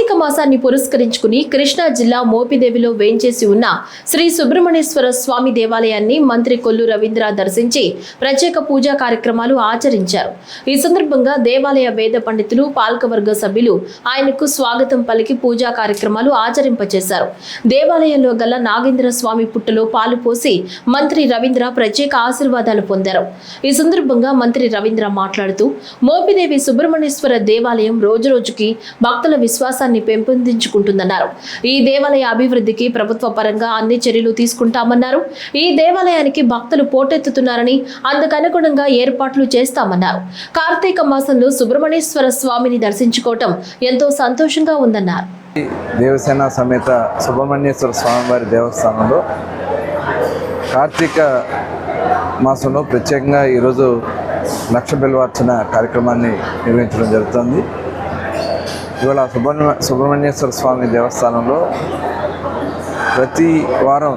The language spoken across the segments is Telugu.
కార్తీక మాసాన్ని పురస్కరించుకుని కృష్ణా జిల్లా మోపిదేవిలో వేంచేసి ఉన్న శ్రీ సుబ్రహ్మణ్యేశ్వర స్వామి దేవాలయాన్ని మంత్రి కొల్లు రవీంద్ర దర్శించి ప్రత్యేక పూజా కార్యక్రమాలు ఆచరించారు. ఈ సందర్భంగా దేవాలయ వేద పండితులు, పాలకవర్గ సభ్యులు ఆయనకు స్వాగతం పలికి పూజా కార్యక్రమాలు ఆచరింపచేశారు. దేవాలయంలో గల నాగేంద్ర స్వామి పుట్టలో పాలు పోసి మంత్రి రవీంద్ర ప్రత్యేక ఆశీర్వాదాలు పొందారు. ఈ సందర్భంగా మంత్రి రవీంద్ర మాట్లాడుతూ మోపిదేవి సుబ్రహ్మణ్యేశ్వర దేవాలయం రోజురోజుకి భక్తుల విశ్వాసాన్ని పెంపొందించుకుంటుందన్నారు. ఈ దేవాలయ అభివృద్ధికి ప్రభుత్వ పరంగా అన్ని చర్యలు తీసుకుంటామన్నారు. ఈ దేవాలయానికి భక్తులు పోటెత్తుతున్నారని అందుకనుగుణంగా ఏర్పాట్లు చేస్తామన్నారు. కార్తీక మాసంలో సుబ్రహ్మణ్యేశ్వర స్వామిని దర్శించుకోవటం ఎంతో సంతోషంగా ఉందన్నారు. దేవసేన సమేత సుబ్రహ్మణ్యేశ్వర స్వామివారి దేవస్థానంలో కార్తీక మాసంలో ప్రత్యేకంగా ఈరోజు లక్ష బిల్వార్చన కార్యక్రమాన్ని నిర్వహించడం జరుగుతుంది. ఇవాళ సుబ్రహ్మణ్యేశ్వర స్వామి దేవస్థానంలో ప్రతి వారం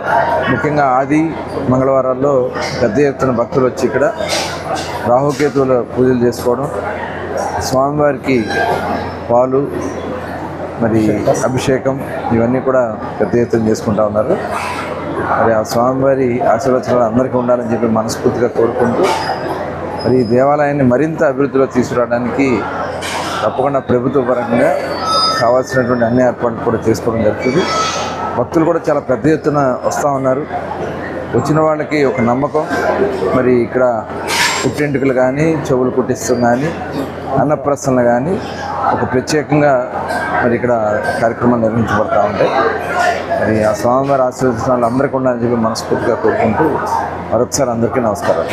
ముఖ్యంగా ఆది మంగళవారాల్లో పెద్ద ఎత్తున భక్తులు వచ్చి ఇక్కడ రాహుకేతువుల పూజలు చేసుకోవడం, స్వామివారికి పాలు మరి అభిషేకం ఇవన్నీ కూడా పెద్ద ఎత్తున చేసుకుంటూ ఉన్నారు. మరి ఆ స్వామివారి ఆశీర్వచనాలు అందరికీ ఉండాలని చెప్పి మనస్ఫూర్తిగా కోరుకుంటూ మరి ఈ దేవాలయాన్ని మరింత అభివృద్ధిలో తీసుకురావడానికి తప్పకుండా ప్రభుత్వ పరంగా కావాల్సినటువంటి అన్ని ఏర్పాట్లు కూడా చేసుకోవడం జరుగుతుంది. భక్తులు కూడా చాలా పెద్ద ఎత్తున వస్తూ ఉన్నారు. వచ్చిన వాళ్ళకి ఒక నమ్మకం, మరి ఇక్కడ పుట్టింటికలు కానీ, చెవులు కుట్టిస్తాం కానీ, అన్నప్రసన్నలు కానీ ఒక ప్రత్యేకంగా మరి ఇక్కడ కార్యక్రమాలు నిర్వహించబడతా ఉంటాయి. మరి ఆ స్వామివారి ఆశీర్వచనాలు అందరికీ ఉండాలని చెప్పి మనస్ఫూర్తిగా కోరుకుంటూ మరొకసారి అందరికీ నమస్కారం.